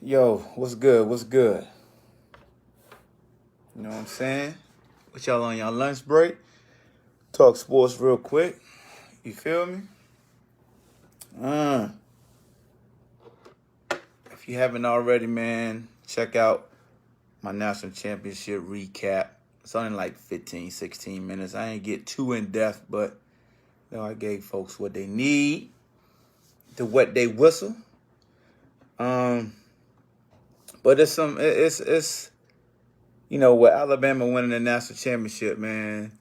Yo, what's good? What's good? You know what I'm saying? What y'all on y'all lunch break? Talk sports real quick. You feel me? If you haven't already, man, check out my national championship recap. It's only like 15, 16 minutes. I ain't get too in depth, but I gave folks what they need to wet they whistle. But it's with Alabama winning the national championship, man,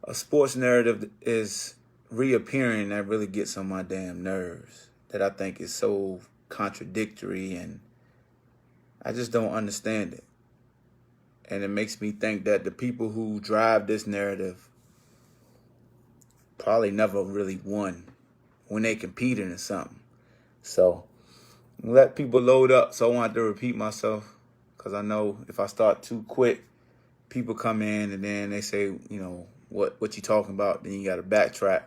a sports narrative is reappearing that really gets on my damn nerves, that I think is so contradictory, and I just don't understand it. And it makes me think that the people who drive this narrative probably never really won when they competed in something. So let people load up, so I want to repeat myself, because I know if I start too quick, people come in and then they say, what you talking about, then you got to backtrack.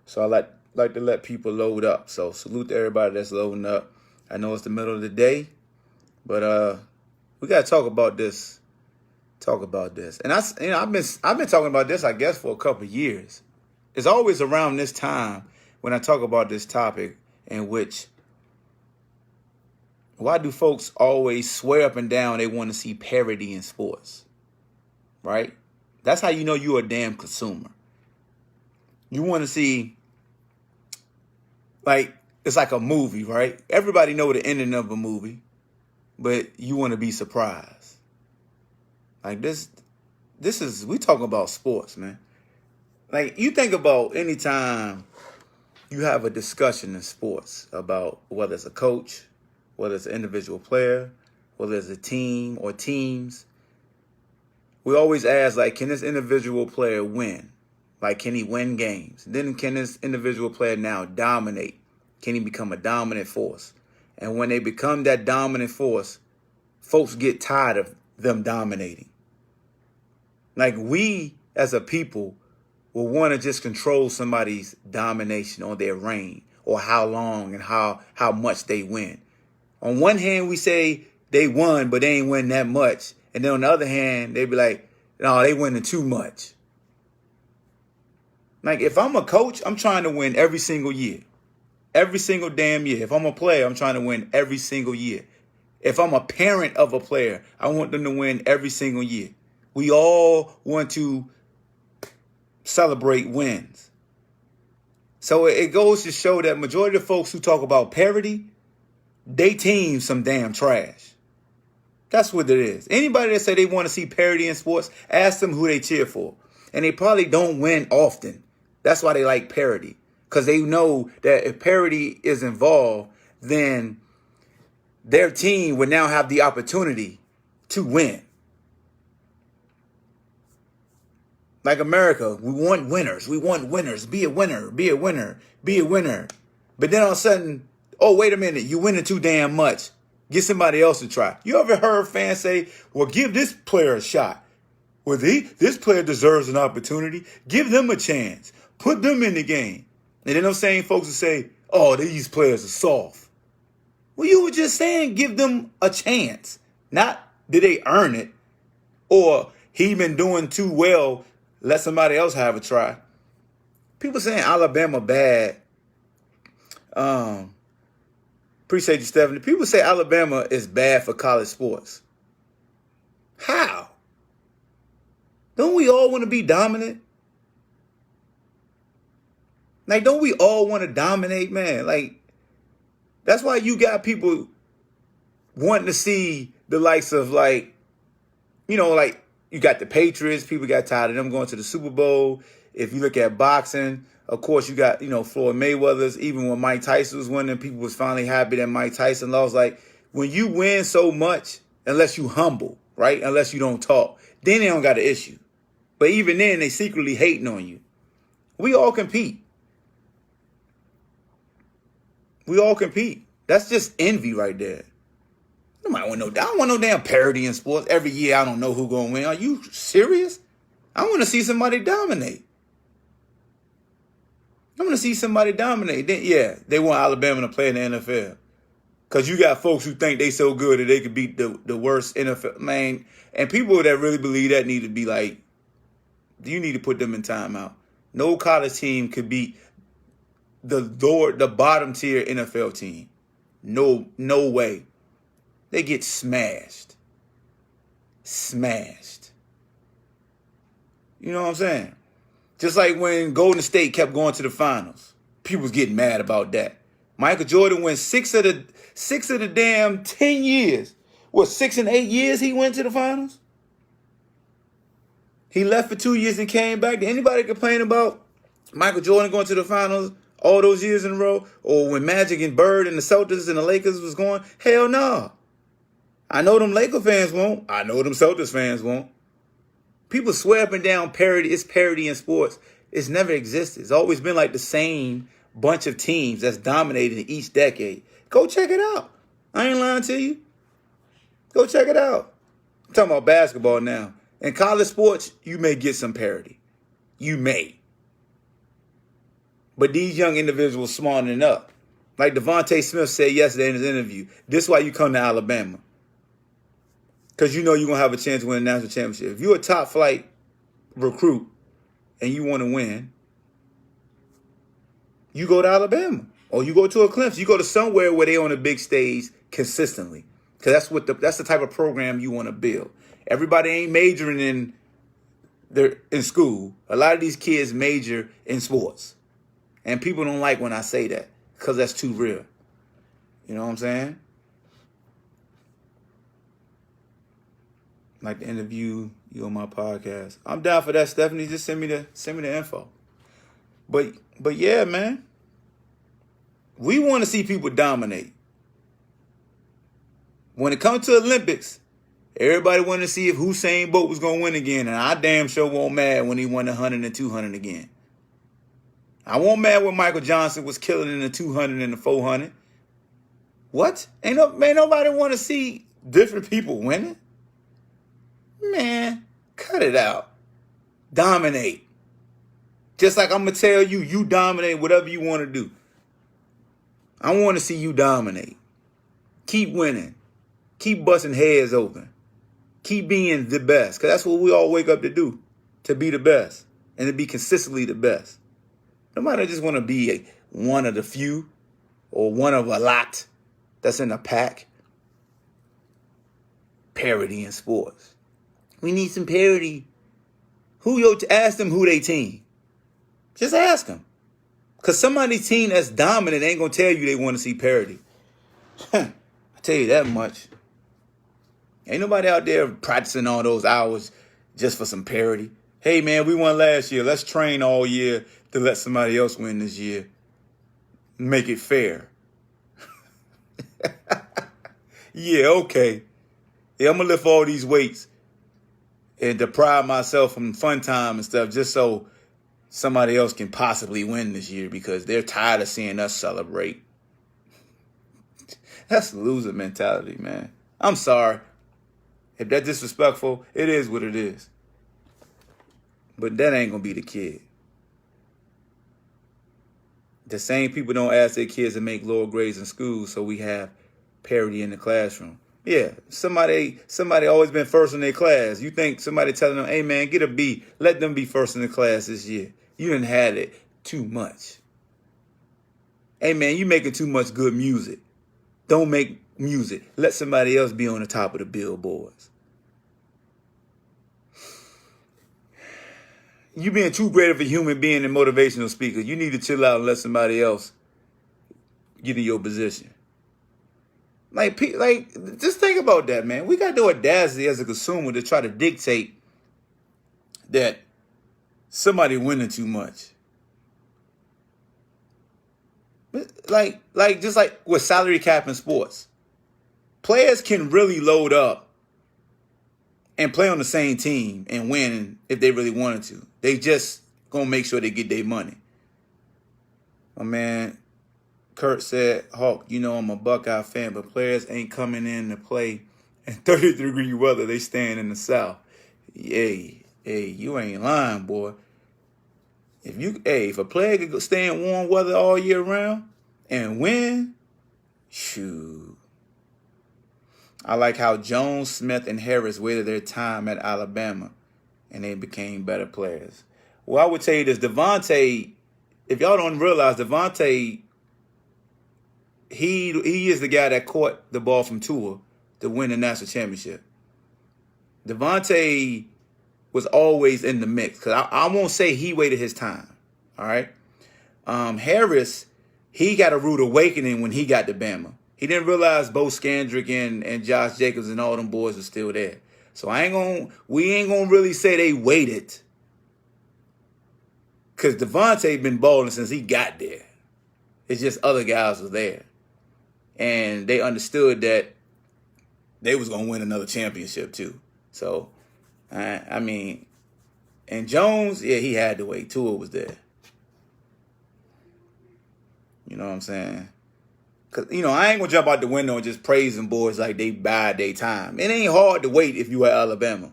So I like to let people load up. So salute to everybody that's loading up. I know it's the middle of the day, but we got to talk about this. And I've been talking about this, I guess, for a couple of years. It's always around this time when I talk about this topic, in which, why do folks always swear up and down they want to see parity in sports? Right? That's how you know you're a damn consumer. You want to see, it's like a movie, right? Everybody know the ending of a movie, but you want to be surprised. Like we talking about sports, man. Like, you think about any time you have a discussion in sports about whether it's a coach, whether it's an individual player, whether it's a team or teams, we always ask, can this individual player win? Can he win games? Then can this individual player now dominate? Can he become a dominant force? And when they become that dominant force, folks get tired of them dominating. We, as a people, will want to just control somebody's domination on their reign, or how long and how much they win. On one hand, we say they won, but they ain't win that much. And then on the other hand, they be like, no, they winning too much. If I'm a coach, I'm trying to win every single year. Every single damn year. If I'm a player, I'm trying to win every single year. If I'm a parent of a player, I want them to win every single year. We all want to celebrate wins. So it goes to show that majority of folks who talk about parity, they team some damn trash. That's what it is. Anybody that say they want to see parity in sports, ask them who they cheer for. And they probably don't win often. That's why they like parity. Because they know that if parity is involved, then their team would now have the opportunity to win. Like America, we want winners. We want winners. Be a winner. Be a winner. Be a winner. But then all of a sudden, oh, wait a minute, you winning too damn much. Get somebody else to try. You ever heard fans say, well, give this player a shot. Well, this player deserves an opportunity. Give them a chance. Put them in the game. And then those same folks will say, oh, these players are soft. Well, you were just saying give them a chance. Not did they earn it, or he been doing too well, let somebody else have a try. People saying Alabama bad. Appreciate you, Stephanie. People say Alabama is bad for college sports. How? Don't we all want to be dominant? Don't we all want to dominate, man? That's why you got people wanting to see the likes of, you got the Patriots. People got tired of them going to the Super Bowl. If you look at boxing, of course, you got, Floyd Mayweather's. Even when Mike Tyson was winning, people was finally happy that Mike Tyson lost. When you win so much, unless you humble, right? Unless you don't talk, then they don't got an issue. But even then, they secretly hating on you. We all compete. We all compete. That's just envy right there. I don't want no damn parity in sports. Every year, I don't know who's going to win. Are you serious? I want to see somebody dominate. I want to see somebody dominate. Then, yeah, they want Alabama to play in the NFL. Because you got folks who think they so good that they could beat the worst NFL. Man, and people that really believe that need to be like, you need to put them in timeout. No college team could beat the bottom tier NFL team. No way. They get smashed. Smashed. You know what I'm saying? Just like when Golden State kept going to the finals. People was getting mad about that. Michael Jordan went six of the damn 10 years. What, 6 and 8 years he went to the finals? He left for 2 years and came back. Did anybody complain about Michael Jordan going to the finals all those years in a row? Or when Magic and Bird and the Celtics and the Lakers was going? Hell no. I know them Laker fans won't. I know them Celtics fans won't. People swear up and down parity. It's parity in sports. It's never existed. It's always been like the same bunch of teams that's dominated in each decade. Go check it out. I ain't lying to you. Go check it out. I'm talking about basketball now. In college sports, you may get some parity. You may. But these young individuals smartening up. Like Devontae Smith said yesterday in his interview, this is why you come to Alabama. Because you know you're going to have a chance to win a national championship. If you're a top flight recruit and you want to win, you go to Alabama. Or you go to a Clemson. You go to somewhere where they're on a big stage consistently. Because that's the type of program you want to build. Everybody ain't majoring in school. A lot of these kids major in sports. And people don't like when I say that. Because that's too real. You know what I'm saying? Like to interview you on my podcast. I'm down for that, Stephanie. Just send me the info. But yeah, man. We want to see people dominate. When it comes to Olympics, everybody wanted to see if Usain Bolt was going to win again. And I damn sure won't mad when he won the 100 and 200 again. I won't mad when Michael Johnson was killing in the 200 and the 400. What? Ain't nobody want to see different people winning? Man, cut it out. Dominate. Just like I'm going to tell you, you dominate whatever you want to do. I want to see you dominate. Keep winning. Keep busting heads open. Keep being the best. Because that's what we all wake up to do. To be the best. And to be consistently the best. Nobody just want to be one of the few. Or one of a lot that's in a pack. Parity in sports. We need some parity. Ask them who they team. Just ask them. Because somebody's team that's dominant ain't going to tell you they want to see parity. I tell you that much. Ain't nobody out there practicing all those hours just for some parity. Hey, man, we won last year. Let's train all year to let somebody else win this year. Make it fair. Yeah, okay. Yeah, I'm going to lift all these weights and deprive myself from fun time and stuff just so somebody else can possibly win this year because they're tired of seeing us celebrate. That's loser mentality, man. I'm sorry. If that's disrespectful, it is what it is. But that ain't going to be the kid. The same people don't ask their kids to make lower grades in school so we have parity in the classroom. Yeah, somebody always been first in their class. You think somebody telling them, hey, man, get a B. Let them be first in the class this year. You done had it too much. Hey, man, you making too much good music. Don't make music. Let somebody else be on the top of the billboards. You being too great of a human being and motivational speaker. You need to chill out and let somebody else get in your position. Like, just think about that, man. We got the audacity as a consumer to try to dictate that somebody winning too much. Just like with salary cap in sports. Players can really load up and play on the same team and win if they really wanted to. They just gonna make sure they get their money. My man Kurt said, Hawk, you know I'm a Buckeye fan, but players ain't coming in to play in 30-degree weather. They staying in the South. Hey, you ain't lying, boy. If a player could stay in warm weather all year round and win, shoot. I like how Jones, Smith, and Harris waited their time at Alabama, and they became better players. Well, I would tell you this, Devontae, if y'all don't realize, Devontae, he is the guy that caught the ball from Tua to win the national championship. Devontae was always in the mix, because I won't say he waited his time, all right? Harris, he got a rude awakening when he got to Bama. He didn't realize Bo Scandrick and Josh Jacobs and all them boys were still there. So we ain't gonna really say they waited, because Devontae been balling since he got there. It's just other guys was there, and they understood that they was gonna win another championship too. So, I mean, and Jones, yeah, he had to wait. Tua was there. You know what I'm saying? Because, I ain't going to jump out the window and just praise them boys like they bide their time. It ain't hard to wait if you at Alabama.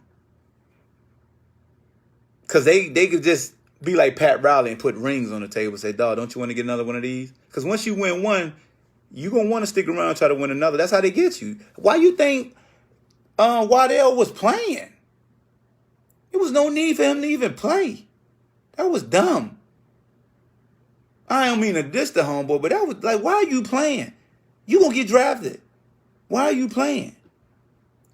Because they could just be like Pat Riley and put rings on the table and say, dawg, don't you want to get another one of these? Because once you win one, you're going to want to stick around and try to win another. That's how they get you. Why you think Waddell was playing? There was no need for him to even play. That was dumb. I don't mean to diss the homeboy, but that was like, why are you playing? You gonna get drafted. Why are you playing?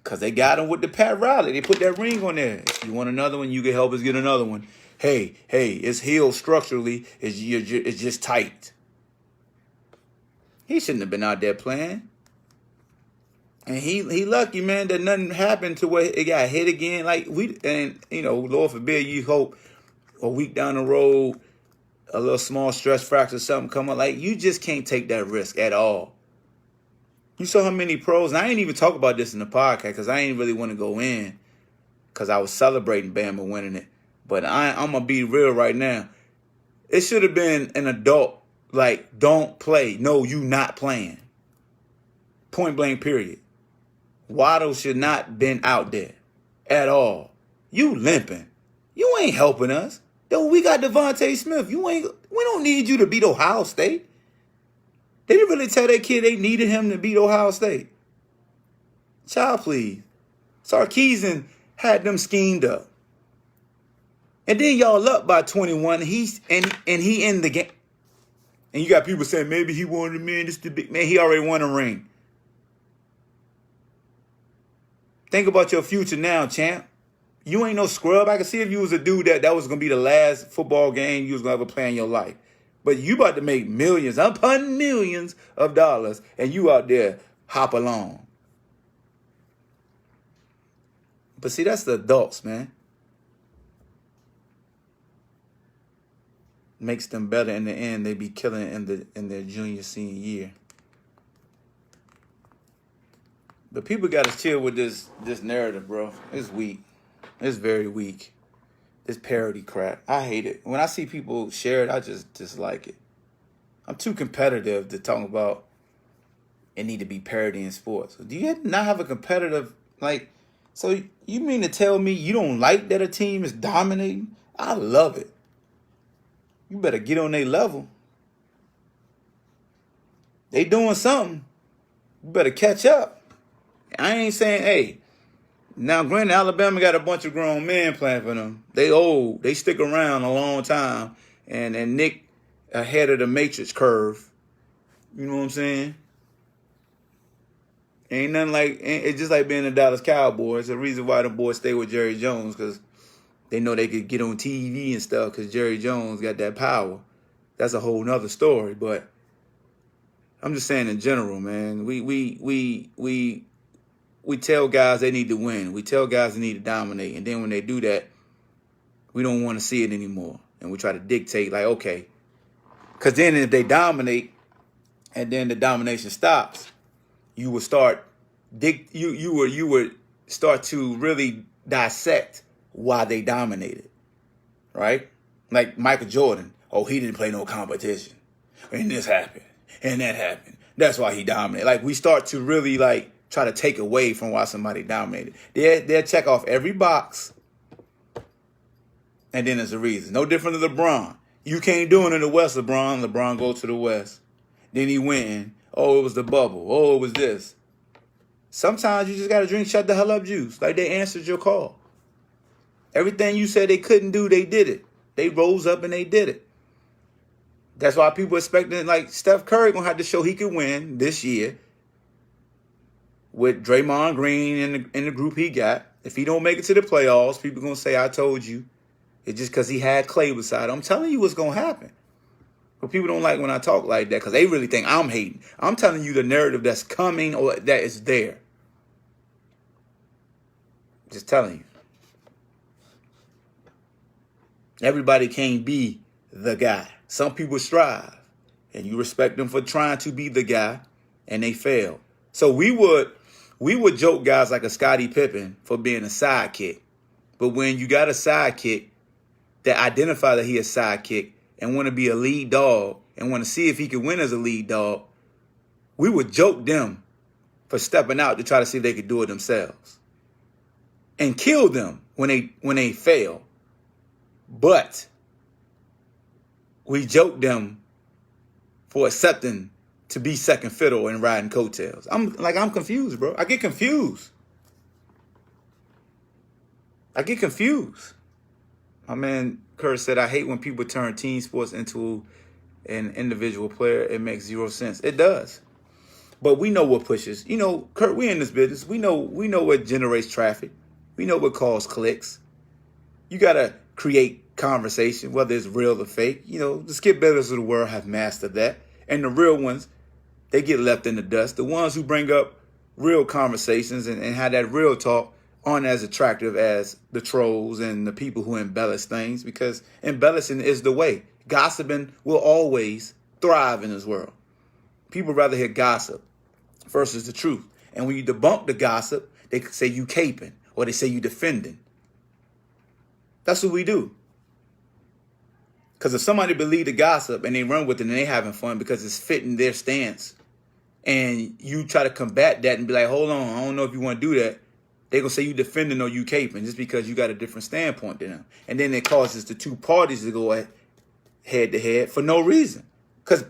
Because they got him with the Pat Riley. They put that ring on there. If you want another one, you can help us get another one. Hey, it's healed structurally. It's just tight. He shouldn't have been out there playing. And he lucky, man, that nothing happened to where it got hit again. Lord forbid, you hope a week down the road, a little small stress fracture or something come up. Like, you just can't take that risk at all. You saw how many pros, and I ain't even talk about this in the podcast because I ain't really want to go in because I was celebrating Bama winning it. But I'm going to be real right now. It should have been an adult, like, don't play. No, you not playing. Point blank, period. Waddle should not been out there at all. You limping. You ain't helping us. Yo, we got Devontae Smith. We don't need you to beat Ohio State. They didn't really tell that kid they needed him to beat Ohio State. Child, please. Sarkisian had them schemed up. And then y'all up by 21. He in the game. And you got people saying maybe he wanted a man. This the big man. He already won a ring. Think about your future now, champ. You ain't no scrub. I can see if you was a dude that was going to be the last football game you was going to ever play in your life. But you about to make millions upon millions of dollars, and you out there hop along. But see, that's the adults, man. Makes them better in the end. They be killing in their junior, senior year. But people got to chill with this narrative, bro. It's weak. It's very weak. This parody crap. I hate it. When I see people share it, I just dislike it. I'm too competitive to talk about it need to be parody in sports. Do you not have a competitive, so you mean to tell me you don't like that a team is dominating? I love it. You better get on their level. They doing something. You better catch up. I ain't saying, hey, now, granted, Alabama got a bunch of grown men playing for them. They old. They stick around a long time. And Nick ahead of the matrix curve. You know what I'm saying? Ain't nothing like, it's just like being the Dallas Cowboys. The reason why the boys stay with Jerry Jones, because they know they could get on TV and stuff because Jerry Jones got that power. That's a whole nother story. But I'm just saying in general, man, we tell guys they need to win. We tell guys they need to dominate. And then when they do that, we don't want to see it anymore. And we try to dictate, like, okay. Because then if they dominate and then the domination stops, you would start you would start to really dissect why they dominated. Right? Like Michael Jordan. Oh, he didn't play no competition. And this happened. And that happened. That's why he dominated. Like, we start to really, try to take away from why somebody dominated. They'll check off every box, and then there's a reason. No different than LeBron. You can't do it in the West, LeBron. LeBron goes to the West. Then he went. Oh, it was the bubble. Oh, it was this. Sometimes you just got to drink shut the hell up juice. Like they answered your call. Everything you said they couldn't do, they did it. They rose up and they did it. That's why people expecting, like, Steph Curry going to have to show he could win this year with Draymond Green in the group he got. If he don't make it to the playoffs, people going to say, I told you. It's just because he had Clay beside him. I'm telling you what's going to happen. But people don't like when I talk like that because they really think I'm hating. I'm telling you the narrative that's coming or that is there. Just telling you. Everybody can't be the guy. Some people strive, and you respect them for trying to be the guy, and they fail. So we would joke guys like a Scottie Pippen for being a sidekick. But when you got a sidekick that identify that he a sidekick and want to be a lead dog and want to see if he can win as a lead dog, we would joke them for stepping out to try to see if they could do it themselves and kill them when they fail. But we joke them for accepting to be second fiddle and riding coattails. I'm confused, bro. I get confused. My man Kurt said, I hate when people turn team sports into an individual player. It makes zero sense. It does. But we know what pushes. You know, Kurt, we in this business. We know what generates traffic. We know what causes clicks. You got to create conversation, whether it's real or fake. You know, the Skip Bayless of the world have mastered that. And the real ones, they get left in the dust. The ones who bring up real conversations and have that real talk aren't as attractive as the trolls and the people who embellish things, because embellishing is the way. Gossiping will always thrive in this world. People rather hear gossip versus the truth. And when you debunk the gossip, they say you caping or they say you defending. That's what we do. Because if somebody believe the gossip and they run with it and they having fun because it's fitting their stance, and you try to combat that and be like, hold on, I don't know if you want to do that, they're going to say you defending or you caping just because you got a different standpoint than them. And then it causes the two parties to go head to head for no reason. Because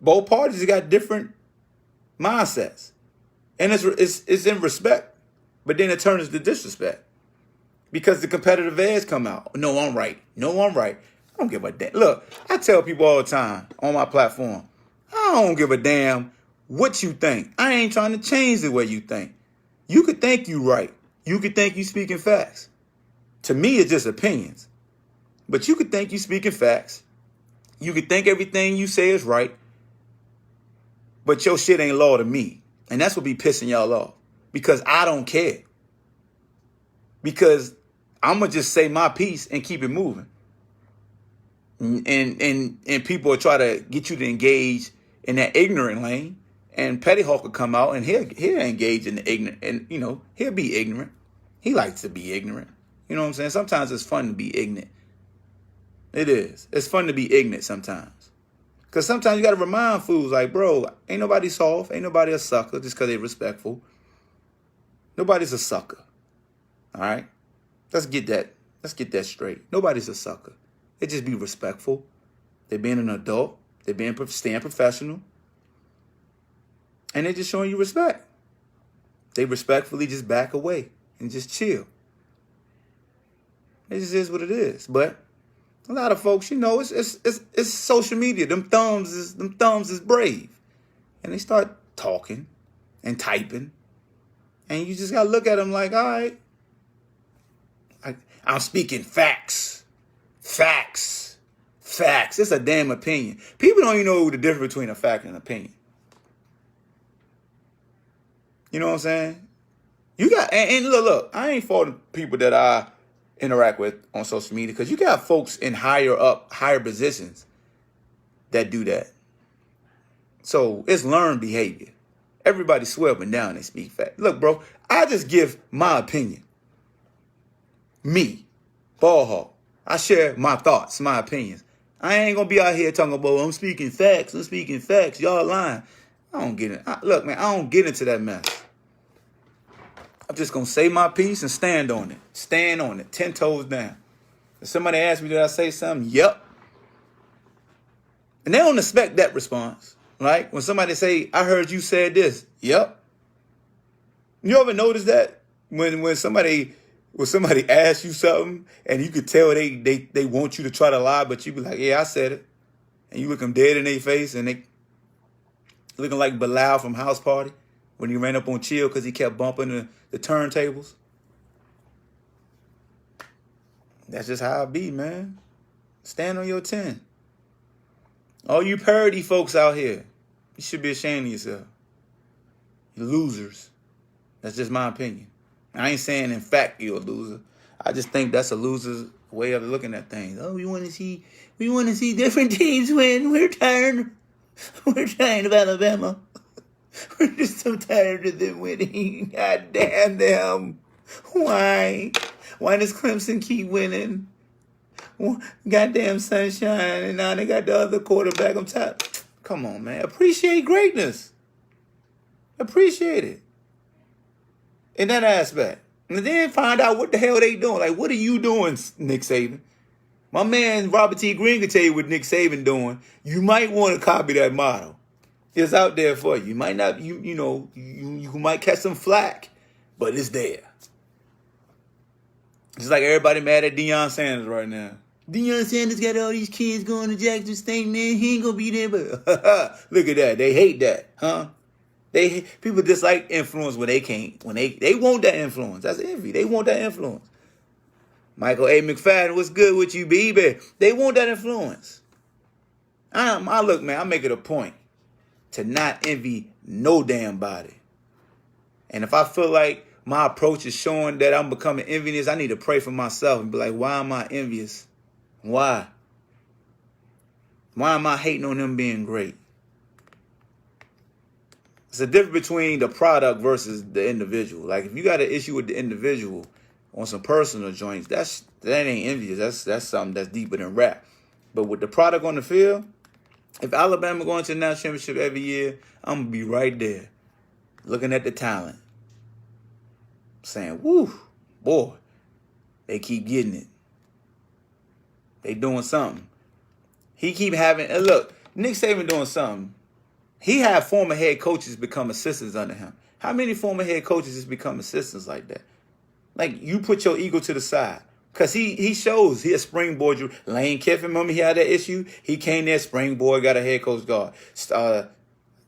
both parties got different mindsets. And it's in respect. But then it turns to disrespect. Because the competitive edge come out. No, I'm right. No, I'm right. I don't give a damn. Look, I tell people all the time on my platform, I don't give a damn what you think. I ain't trying to change the way you think. You could think you right. You could think you speaking facts. To me, it's just opinions. But you could think you speaking facts. You could think everything you say is right. But your shit ain't law to me. And that's what be pissing y'all off. Because I don't care. Because I'm going to just say my piece and keep it moving. And people will try to get you to engage in that ignorant lane. And Petty Hawk will come out and he'll engage in the ignorant. And, you know, he'll be ignorant. He likes to be ignorant. You know what I'm saying? Sometimes it's fun to be ignorant. It is. It's fun to be ignorant sometimes. Because sometimes you got to remind fools like, bro, ain't nobody soft. Ain't nobody a sucker just because they're respectful. Nobody's a sucker. All right? Let's get that straight. Nobody's a sucker. They just be respectful. They're being an adult. They're staying professional. And they're just showing you respect. They respectfully just back away and just chill. It just is what it is. But a lot of folks, you know, it's social media. Them thumbs is brave. And they start talking and typing. And you just got to look at them like, all right, I'm speaking facts. Facts. It's a damn opinion. People don't even know the difference between a fact and an opinion. You know what I'm saying? You got, and look, I ain't faulting people that I interact with on social media, because you got folks in higher positions that do that. So it's learned behavior. Everybody swear up and down they speak fact. Look, bro, I just give my opinion. Me, BallHawk. I share my thoughts, my opinions. I ain't gonna be out here talking about, I'm speaking facts. Y'all lying. I don't get it. Look, man, I don't get into that mess. I'm just going to say my piece and stand on it. Stand on it. 10 toes down. If somebody asks me, did I say something? Yep. And they don't expect that response, right? When somebody say, I heard you said this. Yep. You ever notice that when somebody asks you something and you could tell they want you to try to lie, but you be like, yeah, I said it, and you look them dead in their face and they looking like Bilal from House Party when he ran up on Chill because he kept bumping the turntables. That's just how it be, man. Stand on your 10. All you parody folks out here, you should be ashamed of yourself. You losers. That's just my opinion. I ain't saying in fact you're a loser. I just think that's a loser's way of looking at things. Oh, we want to see different teams win. We're tired of Alabama. We're just so tired of them winning. God damn them. Why? Why does Clemson keep winning? Goddamn Sunshine, and now they got the other quarterback. I'm tired. Come on, man. Appreciate greatness. Appreciate it. In that aspect. And then find out what the hell they doing. Like, what are you doing, Nick Saban? My man Robert T. Green can tell you what Nick Saban doing. You might want to copy that model. It's out there for you. You might not, you might catch some flack, but it's there. Just like everybody mad at Deion Sanders right now. Deion Sanders got all these kids going to Jackson State, man. He ain't gonna be there, but look at that. They hate that, huh? People dislike influence when they can't. When they want that influence. That's envy. They want that influence. Michael A. McFadden, what's good with you, baby? They want that influence. Look, man, I make it a point to not envy no damn body. And if I feel like my approach is showing that I'm becoming envious, I need to pray for myself and be like, why am I envious? Why? Why am I hating on them being great? It's a difference between the product versus the individual. Like, if you got an issue with the individual on some personal joints, that ain't envious. That's something that's deeper than rap. But with the product on the field, if Alabama going to the national championship every year, I'm going to be right there looking at the talent. Saying, woo, boy, they keep getting it. They doing something. He keep having, and look, Nick Saban doing something. He had former head coaches become assistants under him. How many former head coaches has become assistants like that? Like, you put your ego to the side. Because he shows he a springboard. Lane Kiffin, remember he had that issue? He came there, springboard, got a head coach guard.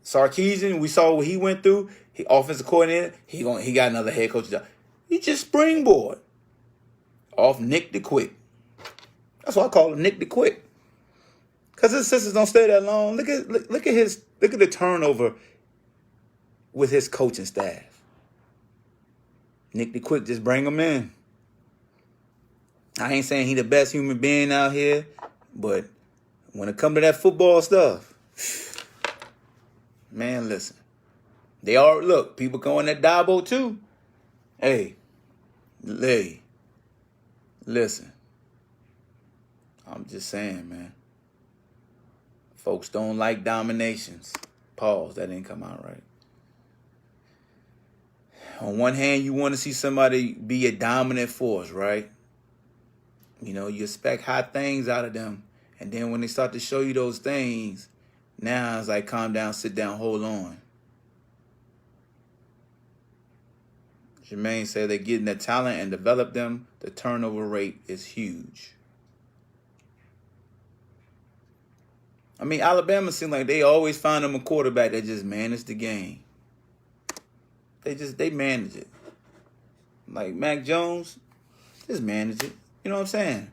Sarkisian, we saw what he went through. He offensive coordinator, he got another head coach job. He just springboard off Nick the Quick. That's why I call him Nick the Quick. Because his assistants don't stay that long. Look at the turnover with his coaching staff. Nick the Quick just bring him in. I ain't saying he the best human being out here, but when it come to that football stuff, man, listen. Look, people going at Dabo too. Hey, listen. I'm just saying, man. Folks don't like dominations. Pause, that didn't come out right. On one hand, you want to see somebody be a dominant force, right? You expect high things out of them. And then when they start to show you those things, now it's like, calm down, sit down, hold on. Jermaine said they're getting the talent and develop them. The turnover rate is huge. I mean, Alabama seems like they always find them a quarterback that just manage the game. They manage it. Like Mac Jones, just manage it. You know what I'm saying?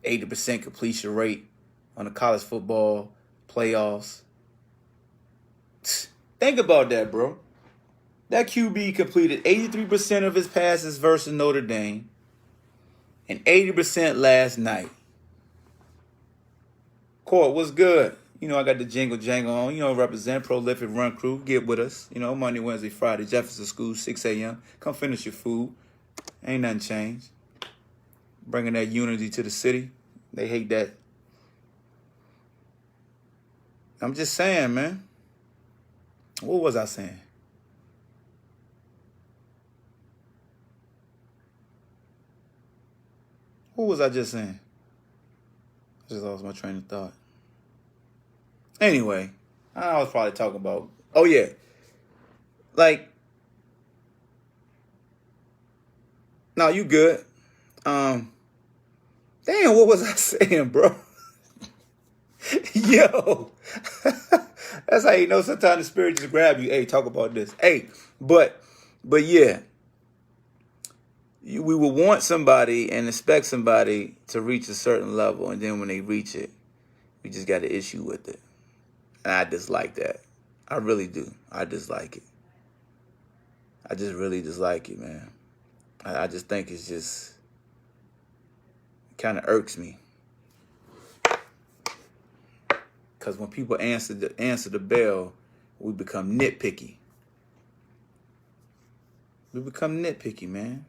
80% completion rate on the college football playoffs. Think about that, bro. That QB completed 83% of his passes versus Notre Dame and 80% last night. Court, what's good? I got the jingle jangle on. Represent Prolific Run Crew. Get with us. Monday, Wednesday, Friday, Jefferson School, 6 a.m. Come finish your food. Ain't nothing changed. Bringing that unity to the city. They hate that. I'm just saying, man. What was I saying? What was I just saying? I just lost my train of thought. Anyway, I was probably talking about, oh yeah, like, No, you good. Damn, what was I saying, bro? Yo. That's how you know sometimes the spirit just grab you. Hey, talk about this. Hey, but yeah. We will want somebody and expect somebody to reach a certain level, and then when they reach it, we just got an issue with it. And I dislike that. I really do. I dislike it. I just really dislike it, man. I just think it's just kind of irks me. Because when people answer the bell, we become nitpicky. We become nitpicky, man.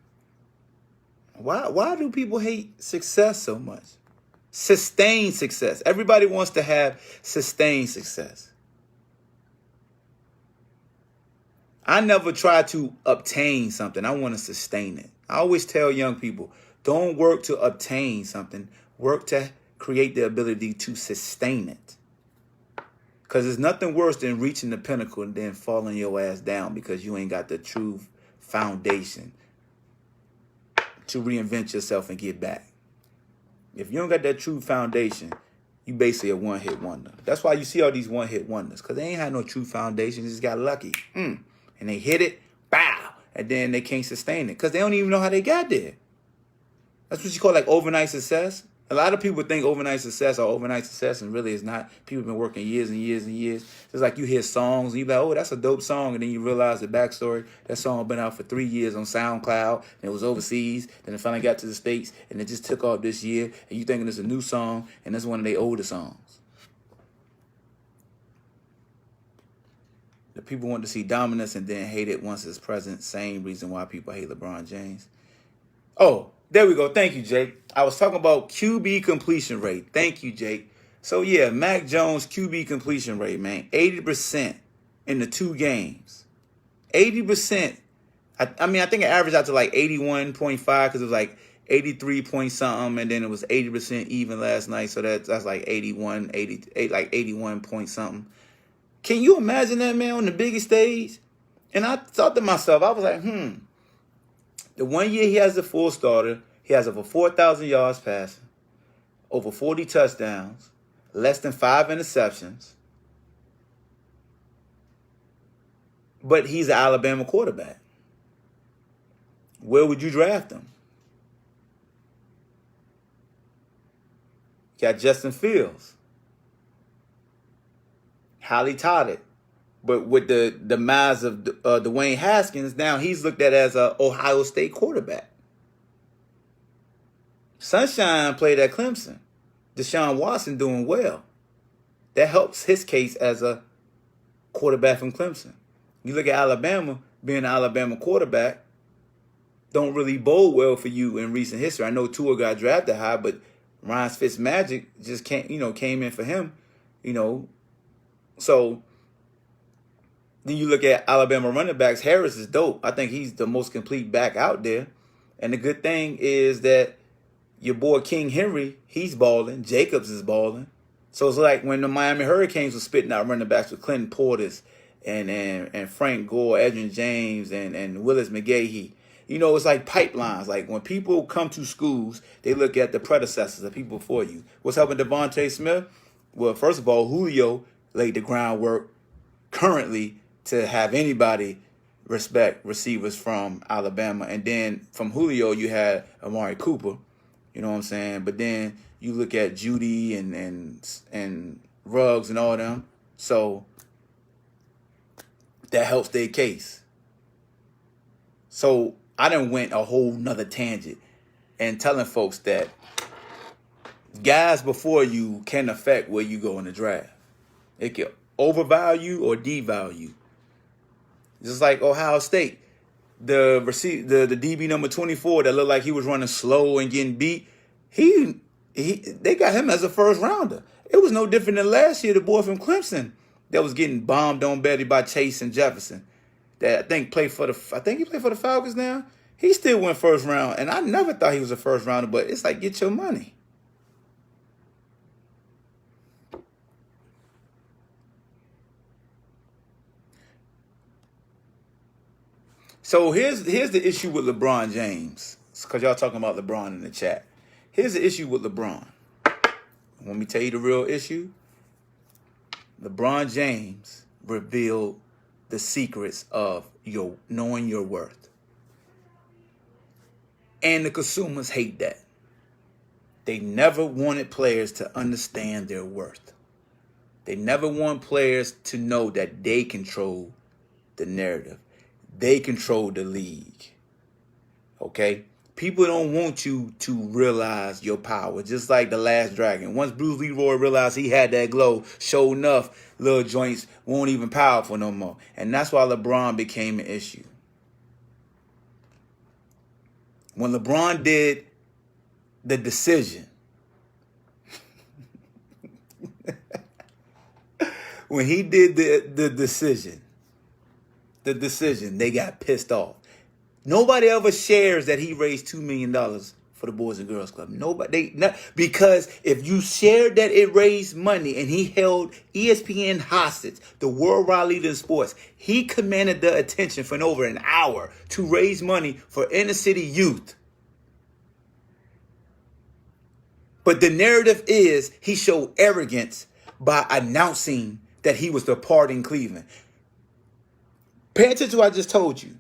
Why do people hate success so much? Sustained success. Everybody wants to have sustained success. I never try to obtain something. I want to sustain it. I always tell young people, don't work to obtain something. Work to create the ability to sustain it. Because there's nothing worse than reaching the pinnacle and then falling your ass down because you ain't got the true foundation to reinvent yourself and get back. If you don't got that true foundation, you basically a one-hit wonder. That's why you see all these one-hit wonders, because they ain't had no true foundation. They just got lucky. And they hit it, bow, and then they can't sustain it because they don't even know how they got there. That's what you call like overnight success. A lot of people think overnight success or overnight success, and really it's not. People have been working years and years and years. It's like you hear songs and you're like, oh, that's a dope song. And then you realize the backstory. That song been out for 3 years on SoundCloud. And it was overseas. Then it finally got to the States. And it just took off this year. And you thinking it's a new song. And it's one of their older songs. The people want to see dominance and then hate it once it's present. Same reason why people hate LeBron James. Oh, there we go. Thank you, Jake. I was talking about QB completion rate. Thank you, Jake. So, yeah, Mac Jones QB completion rate, man, 80% in the 2 games. 80%. I mean, I think it averaged out to like 81.5 because it was like 83 point something, and then it was 80% even last night. So that's like 81, 88, like 81 point something. Can you imagine that, man, on the biggest stage? And I thought to myself, I was like, The 1 year he has a full starter, he has over 4,000 yards passing, over 40 touchdowns, less than 5 interceptions. But he's an Alabama quarterback. Where would you draft him? Got Justin Fields. Highly touted. But with the demise of Dwayne Haskins, now he's looked at as an Ohio State quarterback. Sunshine played at Clemson. Deshaun Watson doing well. That helps his case as a quarterback from Clemson. You look at Alabama, being an Alabama quarterback, don't really bode well for you in recent history. I know Tua got drafted high, but Ryan Fitzmagic just came in for him, So then you look at Alabama running backs. Harris is dope. I think he's the most complete back out there. And the good thing is that your boy King Henry, he's balling. Jacobs is balling. So it's like when the Miami Hurricanes were spitting out running backs with Clinton Portis and Frank Gore, Edgerrin James, and Willis McGahee. It's like pipelines. Like when people come to schools, they look at the predecessors, the people before you. What's helping Devontae Smith? Well, first of all, Julio laid the groundwork currently to have anybody respect receivers from Alabama. And then from Julio, you had Amari Cooper. You know what I'm saying? But then you look at Judy and Ruggs and all them. So that helps their case. So I done went a whole nother tangent and telling folks that guys before you can affect where you go in the draft. It can overvalue or devalue. Just like Ohio State, the DB number 24 that looked like he was running slow and getting beat, they got him as a first rounder. It was no different than last year, the boy from Clemson that was getting bombed on badly by Chase and Jefferson. That I think he played for the Falcons now. He still went first round, and I never thought he was a first rounder, but it's like, get your money. So here's the issue with LeBron James. because y'all talking about LeBron in the chat. Here's the issue with LeBron. Want me to tell you the real issue? LeBron James revealed the secrets of knowing your worth. And the consumers hate that. They never wanted players to understand their worth. They never want players to know that they control the narrative. They control the league. Okay? People don't want you to realize your power, just like The Last Dragon. Once Bruce Leroy realized he had that glow, sure enough, little joints weren't even powerful no more. And that's why LeBron became an issue. When LeBron did the decision, when he did the decision, they got pissed off. Nobody ever shares that he raised $2 million for the Boys and Girls Club. Because if you shared that it raised money and he held ESPN hostage, the worldwide leader in sports, he commanded the attention for over an hour to raise money for inner city youth. But the narrative is he showed arrogance by announcing that he was departing Cleveland. Pay attention to what I just told you.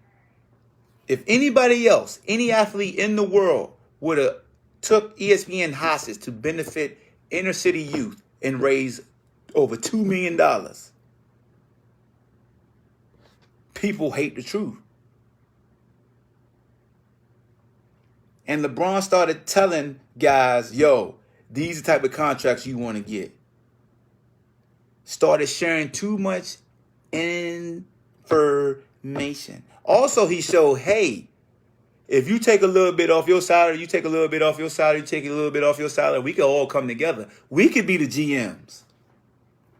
If anybody else, any athlete in the world would have took ESPN hostage to benefit inner city youth and raise over $2 million, people hate the truth. And LeBron started telling guys, yo, these are the type of contracts you want to get. Started sharing too much information. Also, he showed, hey, if you take a little bit off your salary, you take a little bit off your salary, you take a little bit off your salary, we could all come together. We could be the GMs.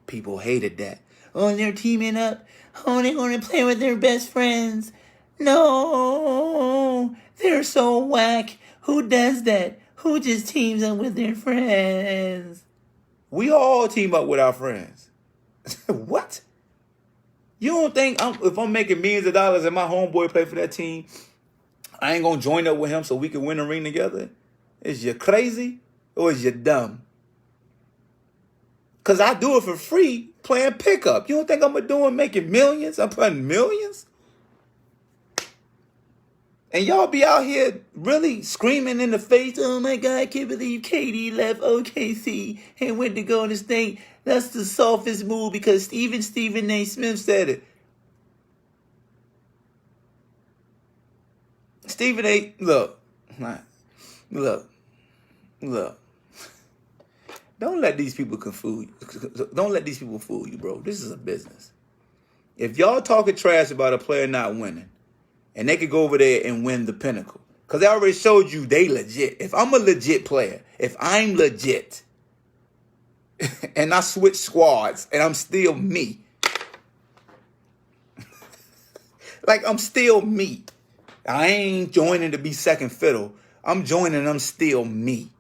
People hated that. Oh, they're teaming up. Oh, they're going to play with their best friends. No, they're so whack. Who does that? Who just teams up with their friends? We all team up with our friends. What? You don't think if I'm making millions of dollars and my homeboy play for that team, I ain't going to join up with him so we can win a ring together? Is you crazy or is you dumb? Because I do it for free playing pickup. You don't think I'm doing making millions? I'm putting millions? And y'all be out here really screaming in the face, oh my God, I can't believe KD left OKC and went to Golden State. That's the softest move because Stephen A. Smith said it. Stephen A. Look. Don't let these people fool you, bro. This is a business. If y'all talking trash about a player not winning, and they could go over there and win the pinnacle, because they already showed you they legit. If I'm a legit player, if I'm legit, and I switch squads, and I'm still me, like I'm still me. I ain't joining to be second fiddle. I'm joining, I'm still me.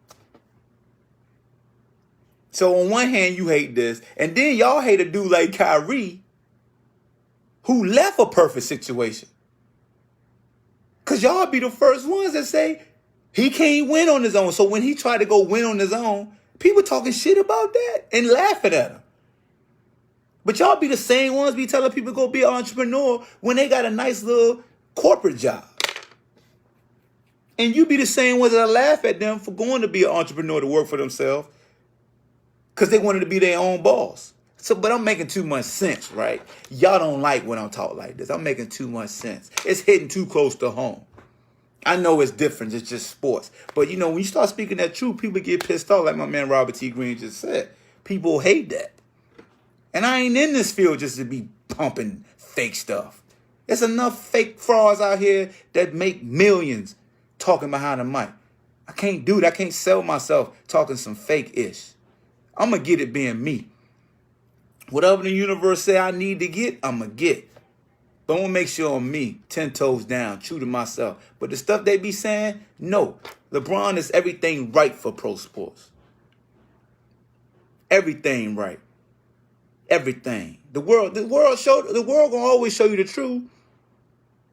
So on one hand, you hate this, and then y'all hate a dude like Kyrie, who left a perfect situation. Because y'all be the first ones that say he can't win on his own. So when he tried to go win on his own, people talking shit about that and laughing at him. But y'all be the same ones be telling people go be an entrepreneur when they got a nice little corporate job. And you be the same ones that laugh at them for going to be an entrepreneur to work for themselves because they wanted to be their own boss. So, but I'm making too much sense, right? Y'all don't like when I'm talking like this. I'm making too much sense. It's hitting too close to home. I know it's different. It's just sports. But, you know, when you start speaking that truth, people get pissed off like my man Robert T. Green just said. People hate that. And I ain't in this field just to be pumping fake stuff. There's enough fake frauds out here that make millions talking behind the mic. I can't do that. I can't sell myself talking some fake-ish. I'm going to get it being me. Whatever the universe say I need to get, I'm going to get. But I'm going to make sure I'm me, 10 toes down, true to myself. But the stuff they be saying, no. LeBron is everything right for pro sports. Everything right. Everything. The world gonna always show you the truth.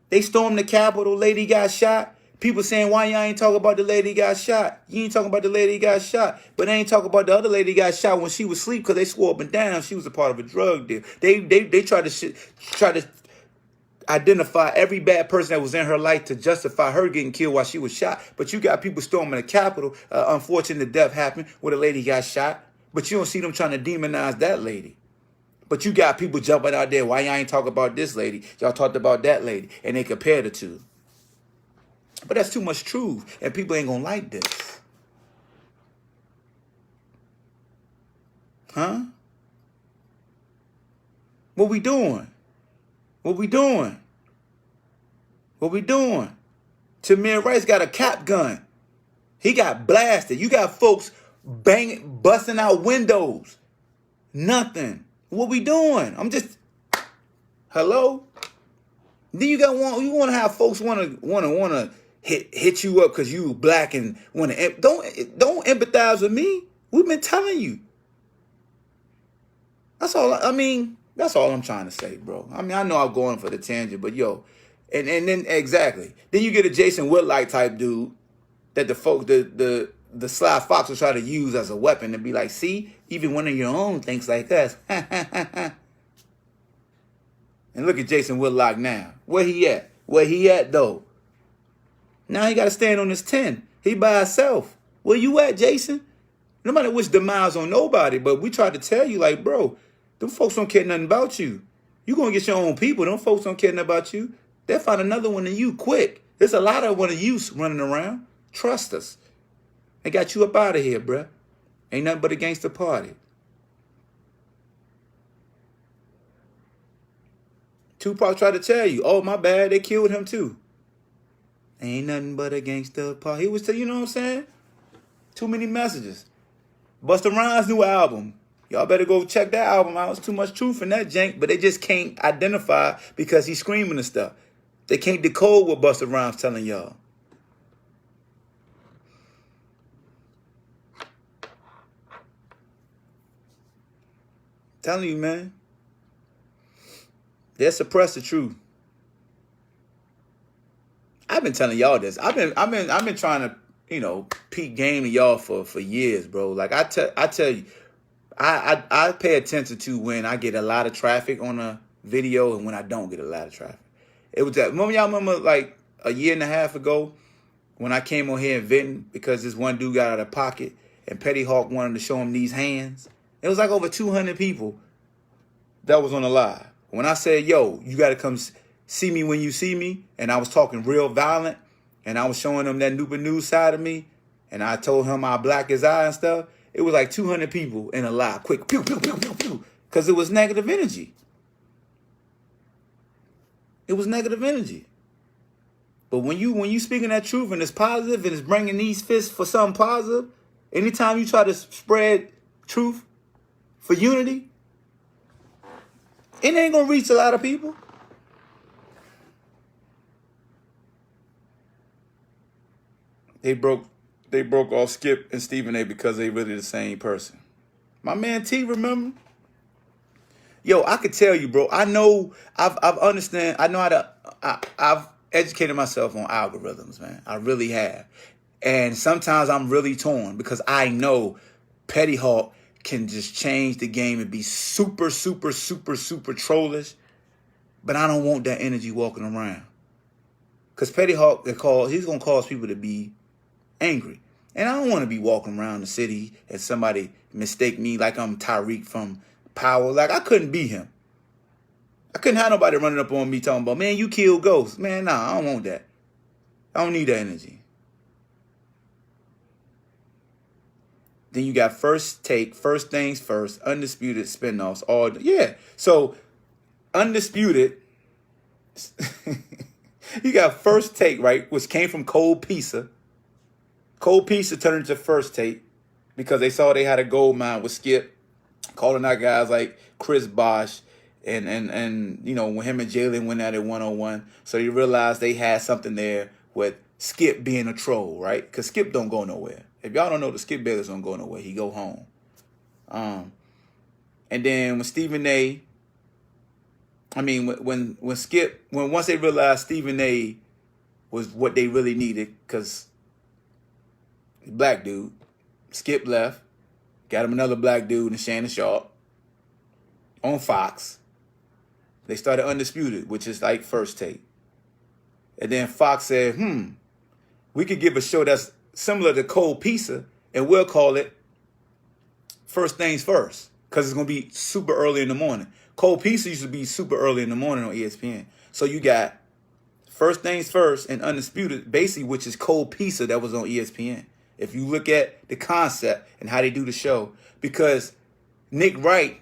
They stormed the Capitol, lady got shot. People saying, why y'all ain't talking about the lady got shot? You ain't talking about the lady got shot. But they ain't talking about the other lady got shot when she was asleep because they swore up and down she was a part of a drug deal. They tried to identify every bad person that was in her life to justify her getting killed while she was shot. But you got people storming the Capitol. Unfortunate death happened where the lady got shot. But you don't see them trying to demonize that lady. But you got people jumping out there. Why y'all ain't talking about this lady? Y'all talked about that lady. And they compare the two. But that's too much truth. And people ain't going to like this. Huh? What we doing? What we doing? What we doing? Tamir Rice got a cap gun. He got blasted. You got folks busting out windows. Nothing. What we doing? I'm just, hello? Then you want to have folks want to hit you up because you black and want to don't empathize with me. We've been telling you. That's all. That's all I'm trying to say, bro. I know I'm going for the tangent, but yo, and then exactly. Then you get a Jason Whitlock type dude that the Sly Fox will try to use as a weapon and be like, see, even one of your own thinks like us. And look at Jason Whitlock now. Where he at? Where he at though? Now he got to stand on his 10. He by himself. Where you at, Jason? Nobody wish demise on nobody, but we tried to tell you, like, bro, them folks don't care nothing about you. You going to get your own people. Them folks don't care nothing about you. They'll find another one of you quick. There's a lot of one of you running around. Trust us. They got you up out of here, bruh. Ain't nothing but a gangster party. Tupac tried to tell you, oh, my bad, they killed him too. Ain't nothing but a gangster party. He was, you know what I'm saying? Too many messages. Busta Rhymes' new album. Y'all better go check that album out. It's too much truth in that jank, but they just can't identify because he's screaming and stuff. They can't decode what Busta Rhymes telling y'all. Telling you, man. They suppress the truth. I've been telling y'all this. I've been trying to, peak game to y'all for years, bro. Like I tell you, I pay attention to when I get a lot of traffic on a video and when I don't get a lot of traffic. It was that. Remember like a year and a half ago when I came on here and venting because this one dude got out of pocket and Petty Hawk wanted to show him these hands. It was like over 200 people that was on the live. When I said, yo, you got to come see me when you see me, and I was talking real violent, and I was showing him that Nupa News side of me, and I told him how black his eye and stuff, it was like 200 people in a live, quick, pew, pew, pew, pew, pew, because it was negative energy. It was negative energy. But when you speaking that truth and it's positive and it's bringing these fists for something positive, anytime you try to spread truth for unity, it ain't gonna reach a lot of people. They broke off Skip and Stephen A because they really the same person. My man T, remember? Yo, I could tell you, bro. I know I've understand. I know how to. I've educated myself on algorithms, man. I really have. And sometimes I'm really torn because I know Petty Hawk can just change the game and be super, super, super, super trollish. But I don't want that energy walking around. Because Petty Hawk, he's going to cause people to be angry. And I don't want to be walking around the city and somebody mistake me like I'm Tyreek from Power. Like, I couldn't be him. I couldn't have nobody running up on me talking about, man, you killed Ghost. Man, nah, I don't want that. I don't need that energy. Then you got First Take, First Things First, Undisputed spinoffs. Yeah. So, Undisputed, you got First Take, right, which came from Cold Pizza. Cold Pizza turned into First Take because they saw they had a gold mine with Skip, calling out guys like Chris Bosh and when him and Jalen went at it 1-on-1. So you realized they had something there with Skip being a troll, right? Because Skip don't go nowhere. If y'all don't know, the Skip Bayless don't go nowhere. He go home. And then when Stephen A, when once they realized Stephen A was what they really needed because black dude. Skip left. Got him another black dude in Shannon Sharp on Fox. They started Undisputed, which is like First Take. And then Fox said, we could give a show that's similar to Cold Pizza, and we'll call it First Things First, because it's going to be super early in the morning. Cold Pizza used to be super early in the morning on ESPN. So you got First Things First and Undisputed, basically, which is Cold Pizza that was on ESPN. If you look at the concept and how they do the show, because Nick Wright,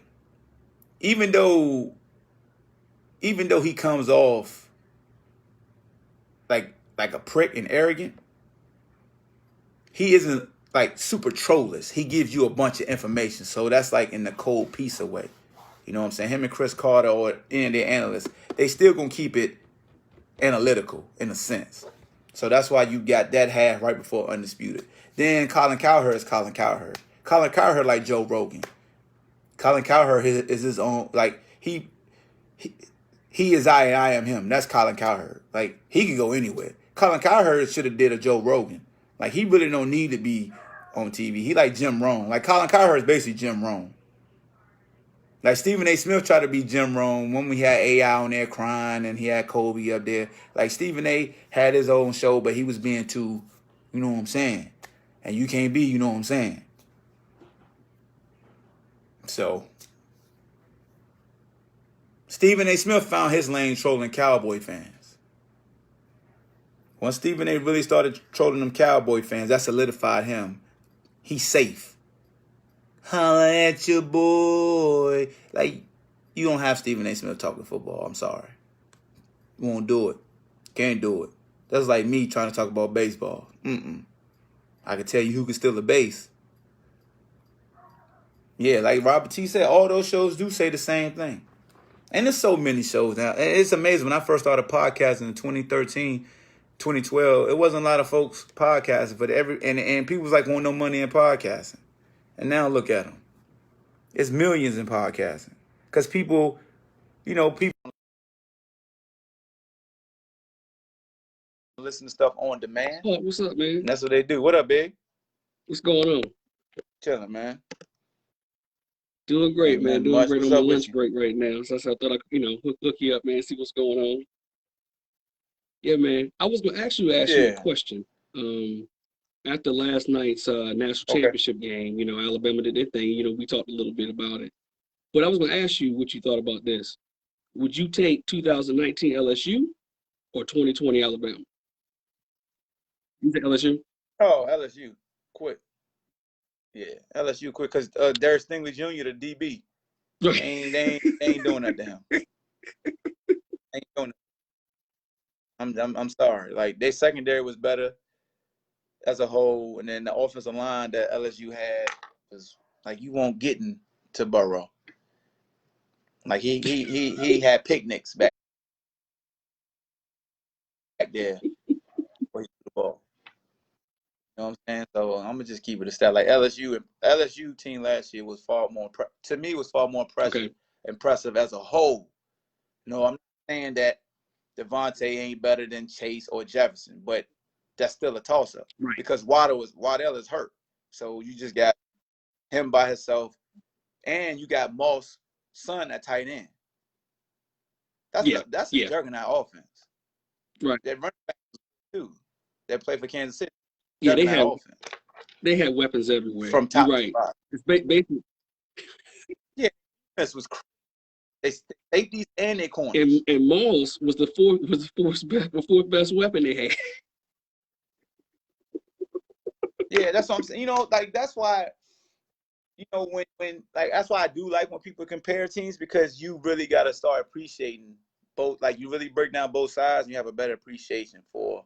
even though he comes off like a prick and arrogant, he isn't like super trollish. He gives you a bunch of information. So that's like in the Cold Pizza way. You know what I'm saying? Him and Chris Carter or any of their analysts, they still gonna keep it analytical in a sense. So that's why you got that half right before Undisputed. Then Colin Cowherd is Colin Cowherd. Colin Cowherd like Joe Rogan. Colin Cowherd is his own, like he is I and I am him. That's Colin Cowherd. Like he can go anywhere. Colin Cowherd should have did a Joe Rogan. Like he really don't need to be on TV. He like Jim Rome. Like Colin Cowherd is basically Jim Rome. Like Stephen A. Smith tried to be Jim Rome when we had AI on there crying and he had Kobe up there. Like Stephen A. had his own show, but he was being too, you know what I'm saying? And you can't be, you know what I'm saying? So Stephen A. Smith found his lane trolling Cowboy fans. Once Stephen A. really started trolling them Cowboy fans, that solidified him. He's safe. Holla at your boy. Like, you don't have Stephen A. Smith talking football. I'm sorry. You won't do it. Can't do it. That's like me trying to talk about baseball. I can tell you who can steal a base. Yeah, like Robert T said, all those shows do say the same thing. And there's so many shows now. It's amazing. When I first started podcasting in 2013, 2012, it wasn't a lot of folks podcasting, but and people was like, want no money in podcasting. And now look at them. It's millions in podcasting. Because people listen to stuff on demand. Oh, what's up, man? And that's what they do. What up, Big? What's going on? Chilling, man. Doing great, man. Doing Much. great What's on my up with lunch you? break right now. So I thought I could, hook you up, man, see what's going on. Yeah, man. I was going to ask you a question. After last night's national championship game, Alabama did their thing. We talked a little bit about it. But I was going to ask you what you thought about this. Would you take 2019 LSU or 2020 Alabama? You take LSU? Oh, LSU. Quick. Yeah, LSU quick because Derek Stingley Jr., the DB. They ain't doing that to him. Ain't doing it. I'm sorry. Like, their secondary was better as a whole, and then the offensive line that LSU had was like, you won't get into Burrow. Like he had picnics back there where he threw the ball. You know what I'm saying? So I'm gonna just keep it a stat. Like LSU team last year was far more impressive as a whole. No, I'm not saying that Devontae ain't better than Chase or Jefferson, but that's still a toss-up. Right. Because Waddell is hurt. So you just got him by himself, and you got Moss' son at tight end. That's a juggernaut offense. Right. That running back too. That play for Kansas City. Yeah, they had weapons everywhere. From top You're right. to bottom. It's basically. Yeah, this was crazy. They safeties and their corners. And Moss was the fourth best weapon they had. Yeah, that's what I'm saying. That's why, when that's why I do like when people compare teams, because you really got to start appreciating both. Like, you really break down both sides and you have a better appreciation for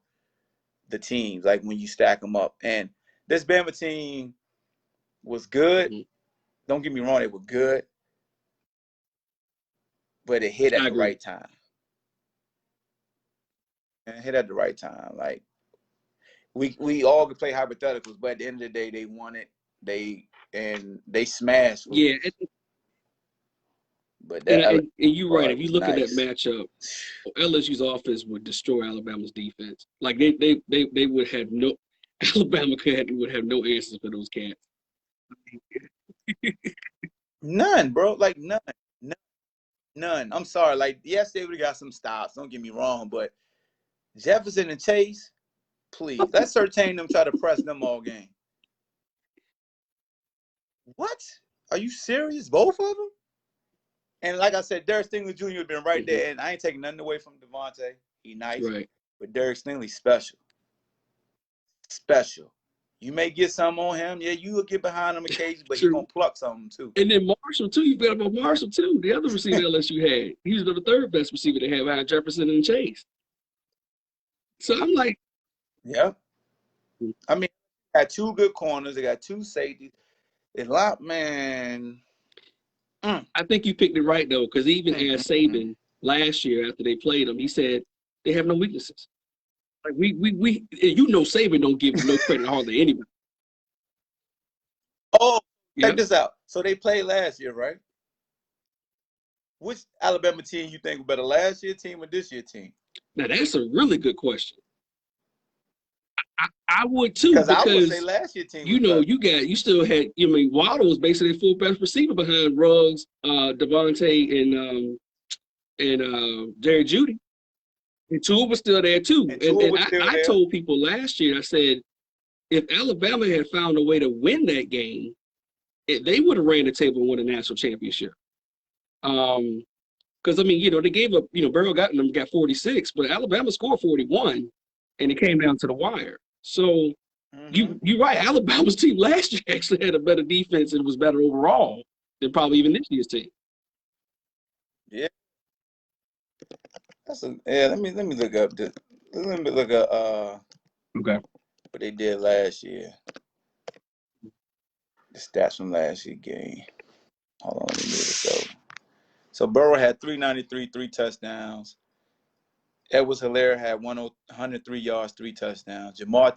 the teams, like when you stack them up. And this Bama team was good. Mm-hmm. Don't get me wrong, they were good. But it hit at the right time. And it hit at the right time. Like, we all could play hypotheticals, but at the end of the day, they won it. They smashed. Yeah. But that and you're right. If you look nice. at that matchup, LSU's offense would destroy Alabama's defense. Like they would have no Alabama would have no answers for those cats. None, bro. Like none. I'm sorry. Like, yes, they would have got some stops. Don't get me wrong, but Jefferson and Chase, please. Let's certain them try to press them all game. What? Are you serious? Both of them? And like I said, Derek Stingley Jr. has been right there, and I ain't taking nothing away from Devontae. He nice, right? But Derek Stingley special. Special. You may get some on him. Yeah, you will get behind him occasionally, but he's gonna pluck something too. And then Marshall too. You forgot about Marshall too, the other receiver LSU had. He was the third best receiver they had behind Jefferson and Chase. So I'm like, yeah. I mean, they got two good corners. They got two safeties. A lot, man. I think you picked it right though, because even asked Saban last year after they played him, he said they have no weaknesses. Like we Saban don't give no credit hardly anybody. Oh, check this out. So they played last year, right? Which Alabama team you think was better, last year team or this year team? Now that's a really good question. I would too, because I would say last year team. You still had. I mean, Waddle was basically the full best receiver behind Ruggs, Devontae, and Jerry Jeudy. And Tua was still there too. And I told people last year, I said, if Alabama had found a way to win that game, they would have ran the table and won a national championship. Because I mean, they gave up. Burrow got 46, but Alabama scored 41, and it came down to the wire. So you're right. Alabama's team last year actually had a better defense and was better overall than probably even this year's team. Yeah. Let me look up this. Let me look at okay, what they did last year. The stats from last year's game. Hold on, let me move this over. So Burrow had 393, 3 touchdowns. Edwards-Helaire had 103 yards, 3 touchdowns. Jamar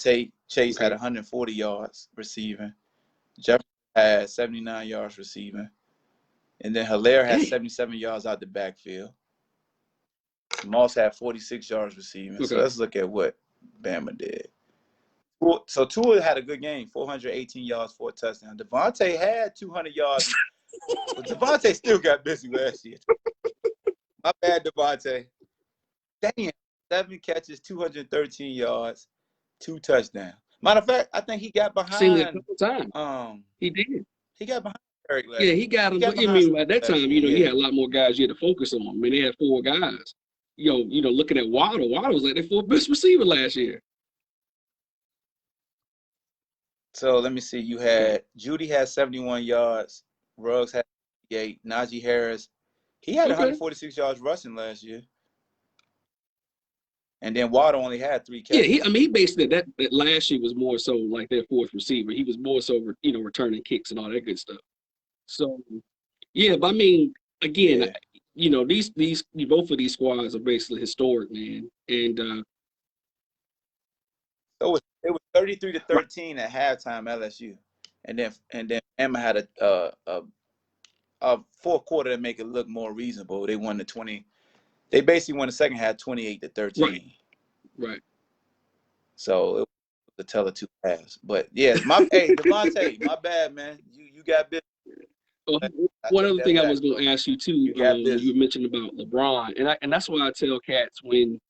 Chase had 140 yards receiving. Jefferson had 79 yards receiving. And then Helaire had 77 yards out the backfield. Moss had 46 yards receiving. Okay. So let's look at what Bama did. So Tua had a good game, 418 yards, 4 touchdowns. Devontae had 200 yards. But Devontae still got busy last year. My bad, Devontae. Damn, 7 catches, 213 yards, 2 touchdowns. Matter of fact, I think he got behind. Seen it a couple times. He did. He got behind Eric last year. He got him. I mean, at that time, you had a lot more guys you had to focus on. I mean, they had 4 guys. Looking at Waddle was like their 4th best receiver last year. So let me see. You had Jeudy had 71 yards. Ruggs had 58. Najee Harris, he had 146 yards rushing last year. And then Waddle only had 3 catches. Yeah, he basically that last year was more so like their 4th receiver. He was more so returning kicks and all that good stuff. So yeah, but I mean, again, these both of these squads are basically historic, man. And so it was 33-13 at halftime LSU, and then Emma had a 4th quarter to make it look more reasonable. They won the 20. They basically won the second half 28-13. Right. So it was the teller 2 halves. But yeah, Devontae, my bad, man. You got busy. One other thing I was going to ask you too, you mentioned about LeBron, and that's why I tell cats when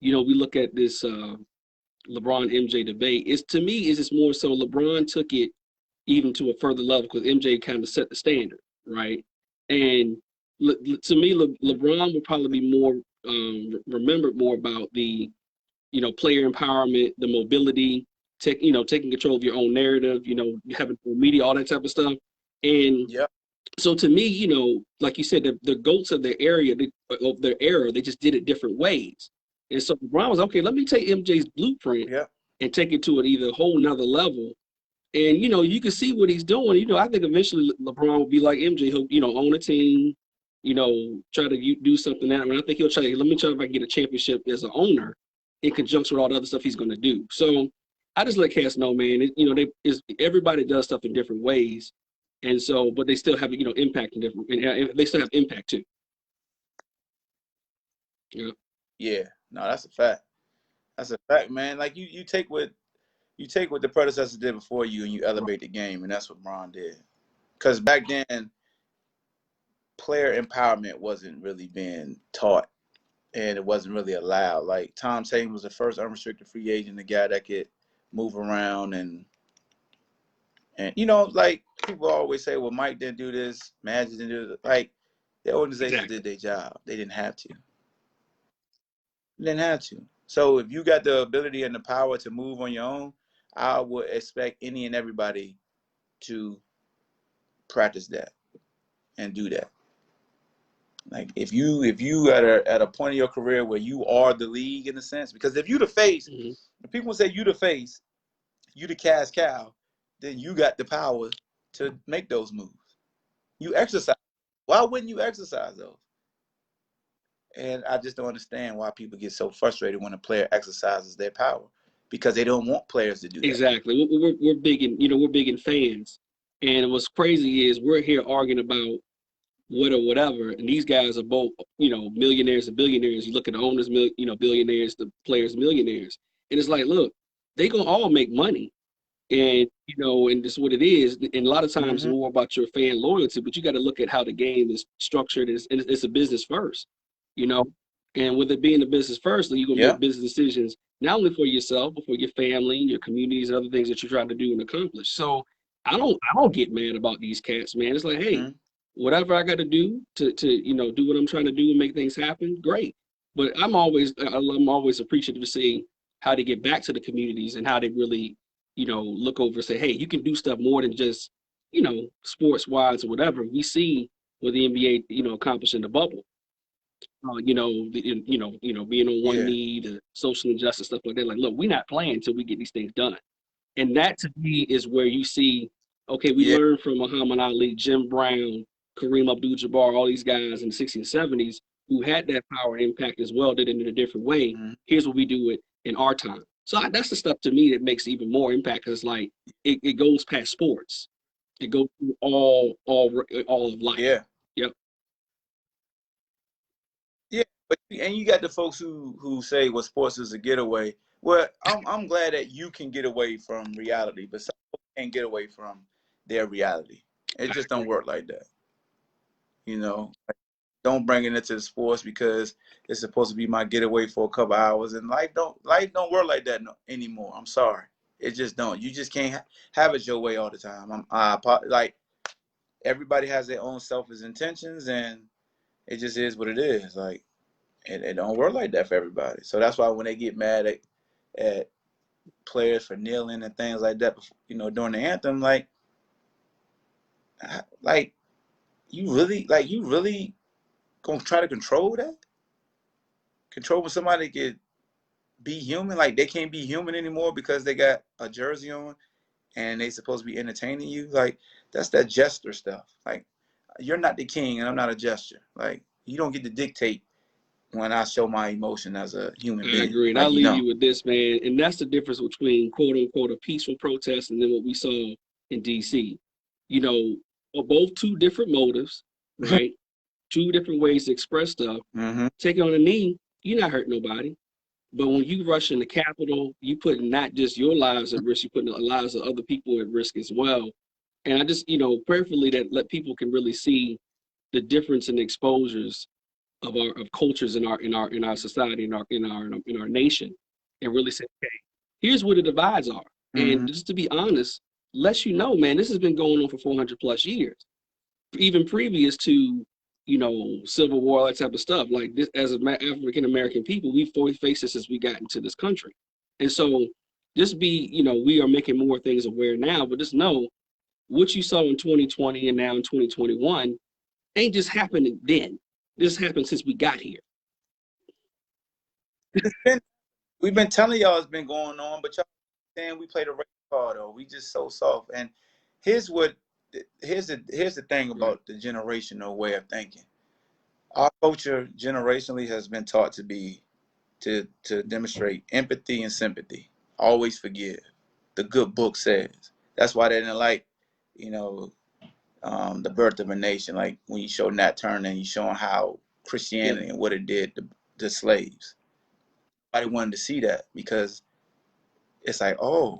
we look at this LeBron MJ debate. To me is it's more so LeBron took it even to a further level because MJ kind of set the standard, right? And to me, LeBron would probably be more remembered more about the player empowerment, the mobility, taking control of your own narrative, having media, all that type of stuff. And so to me, like you said, the GOATs of their era, they just did it different ways. And so LeBron was, okay, let me take MJ's blueprint and take it to an either whole nother level. And, you can see what he's doing. I think eventually LeBron will be like MJ. He'll, own a team, try to do something out. I think he'll try, let me try if I can get a championship as an owner in conjunction with all the other stuff he's going to do. So I just let cats know, man, everybody does stuff in different ways. And so, but they still have, impact in different, and they still have impact too. Yeah. Yeah. No, that's a fact. That's a fact, man. Like you take what the predecessors did before you and you elevate the game, and that's what Bron did. Because back then, player empowerment wasn't really being taught, and it wasn't really allowed. Like Tom Tatum was the first unrestricted free agent, the guy that could move around and like people always say, well, Mike didn't do this, Magic didn't do this. Like the organization did their job. They didn't have to. They didn't have to. So if you got the ability and the power to move on your own, I would expect any and everybody to practice that and do that. Like if you at a point in your career where you are the league in a sense, because if you the face, if people say you the face, you the cash cow, then you got the power to make those moves. You exercise. Why wouldn't you exercise those? And I just don't understand why people get so frustrated when a player exercises their power, because they don't want players to do that. Exactly. We're big in, we're big in fans. And what's crazy is we're here arguing about whatever, and these guys are both, millionaires and billionaires. You look at the owners, billionaires, the players, millionaires. And it's like, look, they gonna all make money. And, and this is what it is. And a lot of times it's more about your fan loyalty, but you got to look at how the game is structured. It's a business first, and with it being a business first, you're going to make business decisions, not only for yourself, but for your family, your communities, and other things that you're trying to do and accomplish. So I don't get mad about these cats, man. It's like, hey, whatever I got to do to do what I'm trying to do and make things happen, great. But I'm always appreciative to see how they get back to the communities and how they really, look over and say, hey, you can do stuff more than just, sports wise or whatever. We see what the NBA, accomplished in the bubble. Being on one knee, the social injustice, stuff like that. Like, look, we're not playing until we get these things done. And that to me is where you see, okay, we learned from Muhammad Ali, Jim Brown, Kareem Abdul-Jabbar, all these guys in the 60s and 70s who had that power and impact as well, did it in a different way. Here's what we do it in our time. So that's the stuff to me that makes even more impact, because like it goes past sports. It goes through all of life. Yeah. Yep. Yeah, but and you got the folks who say, well, sports is a getaway. Well, I'm glad that you can get away from reality, but some people can't get away from their reality. It just don't work like that. Don't bring it into the sports because it's supposed to be my getaway for a couple hours, and life don't work like that anymore. I'm sorry, it just don't. You just can't have it your way all the time. Like everybody has their own selfish intentions, and it just is what it is. Like it don't work like that for everybody. So that's why when they get mad at players for kneeling and things like that, during the anthem, like you really gonna try to control that? Control when somebody could be human? Like they can't be human anymore because they got a jersey on and they supposed to be entertaining you? Like that's that gesture stuff. Like you're not the king and I'm not a gesture. Like you don't get to dictate when I show my emotion as a human being. I agree. And like, I'll leave you with this, man. And that's the difference between quote unquote a peaceful protest and then what we saw in DC. Both two different motives, right? Two different ways to express stuff. Take it on a knee, you're not hurting nobody. But when you rush in the Capitol, you put not just your lives at risk, you put the lives of other people at risk as well. And I just, prayerfully that let people can really see the difference in exposures of cultures in our society, in our nation, and really say, okay, here's where the divides are. And just to be honest, let you know, man, this has been going on for 400 plus years, even previous to Civil War, that type of stuff. Like this, as African American people, we've faced this since we got into this country, and so just we are making more things aware now, but just know what you saw in 2020 and now in 2021 ain't just happening then. This happened since we got here. We've been telling y'all it's been going on, but y'all saying we play the right card, though. We just so soft. And here's the thing about the generational way of thinking. Our culture generationally has been taught to demonstrate empathy and sympathy. Always forgive. The good book says. That's why they didn't like, the birth of a nation, like when you show Nat Turner and you showing how Christianity and what it did to slaves. I wanted to see that because it's like, oh,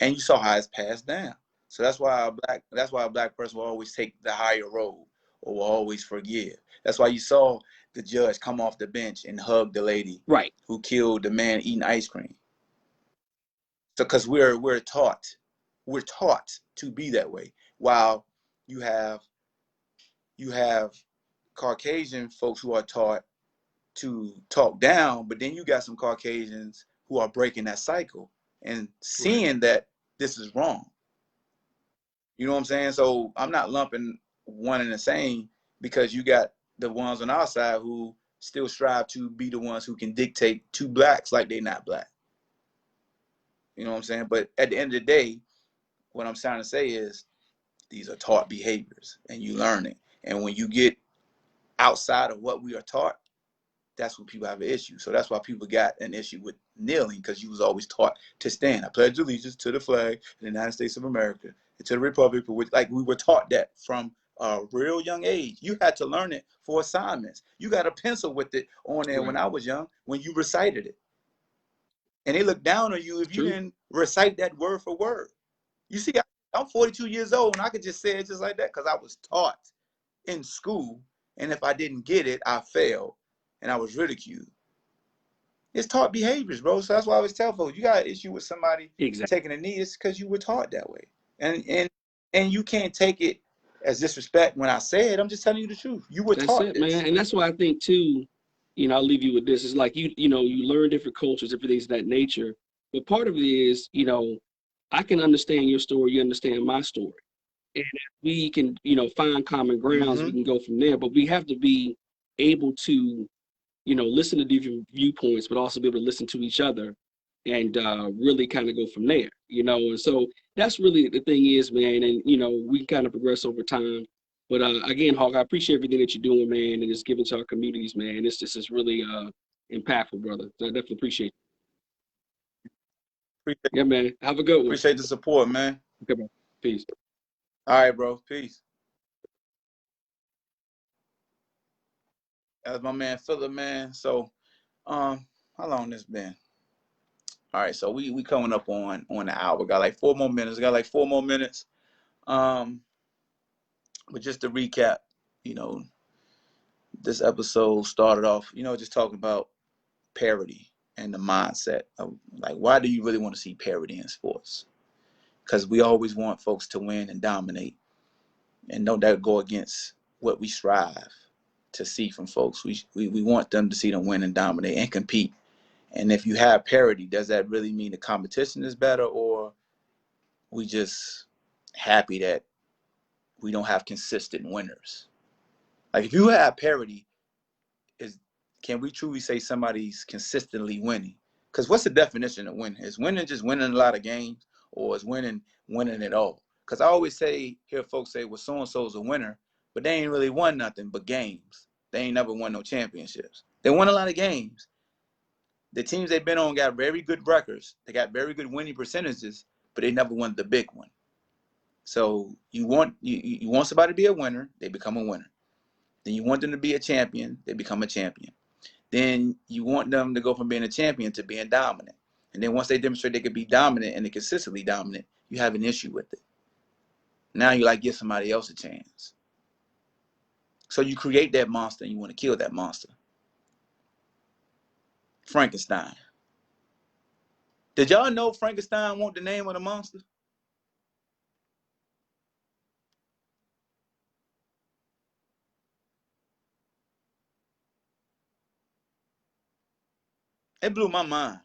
and you saw how it's passed down. So that's why a black person will always take the higher road or will always forgive. That's why you saw the judge come off the bench and hug the lady who killed the man eating ice cream. So because we're taught to be that way. While you have Caucasian folks who are taught to talk down, but then you got some Caucasians who are breaking that cycle and seeing that this is wrong. You know what I'm saying? So I'm not lumping one and the same, because you got the ones on our side who still strive to be the ones who can dictate to blacks like they're not black. You know what I'm saying? But at the end of the day, what I'm trying to say is these are taught behaviors and you learn it. And when you get outside of what we are taught, that's when people have an issue. So that's why people got an issue with kneeling, because you was always taught to stand. I pledge allegiance to the flag of the United States of America and to the republic for which, like, we were taught that from a real young age. You had to learn it for assignments. You got a pencil with it on there when I was young, when you recited it. And they looked down on you if you didn't recite that word for word. You see, I'm 42 years old and I could just say it just like that because I was taught in school. And if I didn't get it, I failed and I was ridiculed. It's taught behaviors, bro. So that's why I always tell folks, you got an issue with somebody taking a knee, it's because you were taught that way. And you can't take it as disrespect when I say it. I'm just telling you the truth. You were taught this. Man. And that's why I think too, I'll leave you with this. It's like you learn different cultures, different things of that nature. But part of it is, I can understand your story, you understand my story. And if we can, find common grounds, we can go from there. But we have to be able to, listen to different viewpoints, but also be able to listen to each other and really kind of go from there, And so that's really the thing is, man. And, we kind of progress over time. But again, Hawk, I appreciate everything that you're doing, man, and it's giving to our communities, man. This is really impactful, brother. So I definitely appreciate it. Yeah, man. Have a good one. Appreciate the support, man. Okay, bro. Peace. All right, bro. Peace. That's my man Philip, man. So how long this been? All right, so we coming up on the hour. Got like 4 more minutes. But just to recap, this episode started off, just talking about parity and the mindset of, like, why do you really want to see parity in sports? Because we always want folks to win and dominate, and don't that go against what we strive to see from folks. We want them to see them win and dominate and compete. And if you have parity, does that really mean the competition is better, or we just happy that we don't have consistent winners? Like, if you have parity, can we truly say somebody's consistently winning? Because what's the definition of winning? Is winning just winning a lot of games, or is winning it all? Because I always hear folks say, well, so-and-so's a winner, but they ain't really won nothing but games. They ain't never won no championships. They won a lot of games. The teams they've been on got very good records. They got very good winning percentages, but they never won the big one. So you want somebody to be a winner, they become a winner. Then you want them to be a champion, they become a champion. Then you want them to go from being a champion to being dominant. And then once they demonstrate they can be dominant and they're consistently dominant, you have an issue with it. Now you give somebody else a chance. So you create that monster and you want to kill that monster. Frankenstein. Did y'all know Frankenstein want the name of the monster? It blew my mind.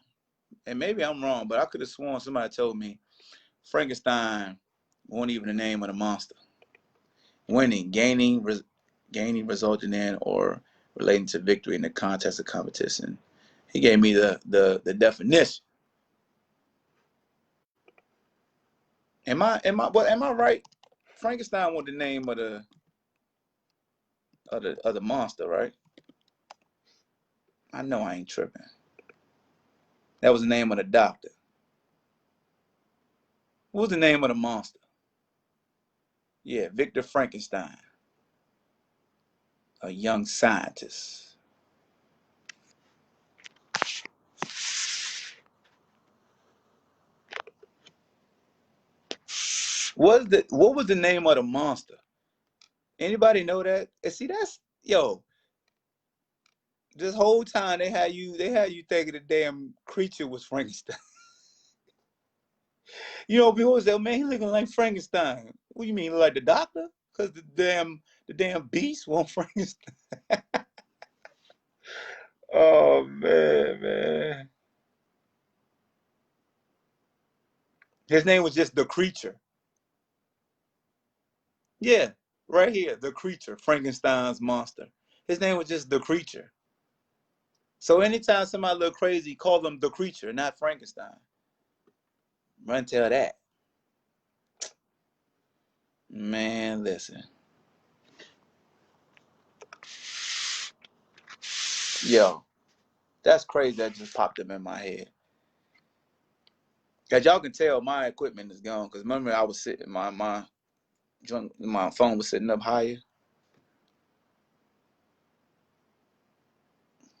And maybe I'm wrong, but I could have sworn somebody told me Frankenstein wasn't even the name of the monster. Winning, gaining, resulting in, or relating to victory in the context of competition. He gave me the definition. Am I right? Frankenstein was the name of the monster, right? I know I ain't tripping. That was the name of the doctor. What was the name of the monster? Yeah, Victor Frankenstein, a young scientist. What was the name of the monster? Anybody know that? And see, that's this whole time they had you thinking the damn creature was Frankenstein. People say, man, he looking like Frankenstein. What do you mean, like the doctor? Because the damn beast won't Frankenstein. Oh man. His name was just the creature. Yeah, right here, the creature, Frankenstein's monster. His name was just the creature. So anytime somebody look crazy, call them the creature, not Frankenstein. Run tell that. Man, listen. Yo, that's crazy that just popped up in my head. As y'all can tell, my equipment is gone. Because remember, I was sitting, my phone was sitting up higher.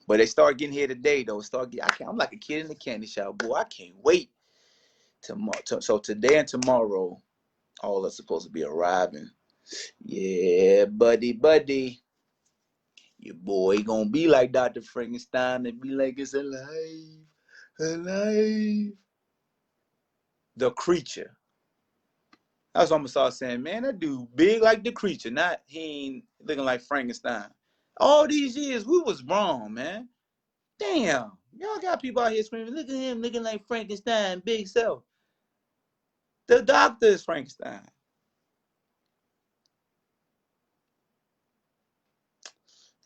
But they start getting here today, though. I'm like a kid in the candy shop. Boy, I can't wait. So today and tomorrow, all are supposed to be arriving. Yeah, buddy. Your boy gonna be like Dr. Frankenstein and be like, it's alive. The creature. That's what I'm gonna start saying, man. That dude big like the creature, not he ain't looking like Frankenstein. All these years, we was wrong, man. Damn. Y'all got people out here screaming, look at him looking like Frankenstein, big self. The doctor is Frankenstein.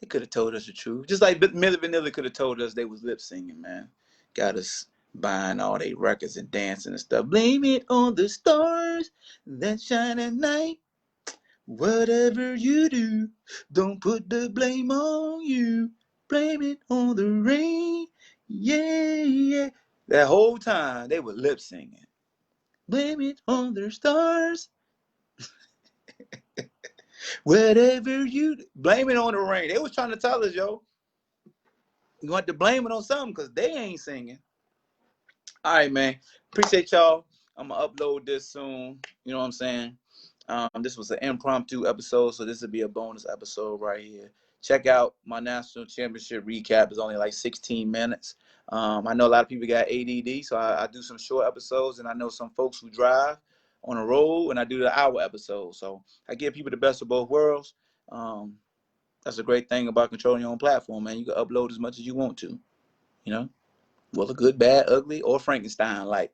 They could have told us the truth. Just like Milli Vanilli could have told us they was lip singing, man. Got us buying all they records and dancing and stuff. Blame it on the stars that shine at night. Whatever you do, don't put the blame on you. Blame it on the rain. Yeah. That whole time they were lip singing. Blame it on the stars. Whatever you do. Blame it on the rain. They was trying to tell us, yo. You want to blame it on something because they ain't singing. All right, man. Appreciate y'all. I'm going to upload this soon. You know what I'm saying? This was an impromptu episode, so this will be a bonus episode right here. Check out my national championship recap. It's only like 16 minutes. I know a lot of people got ADD, so I do some short episodes, and I know some folks who drive on the road, and I do the hour episode. So I give people the best of both worlds. That's a great thing about controlling your own platform, man. You can upload as much as you want to, Well, a good, bad, ugly, or Frankenstein, like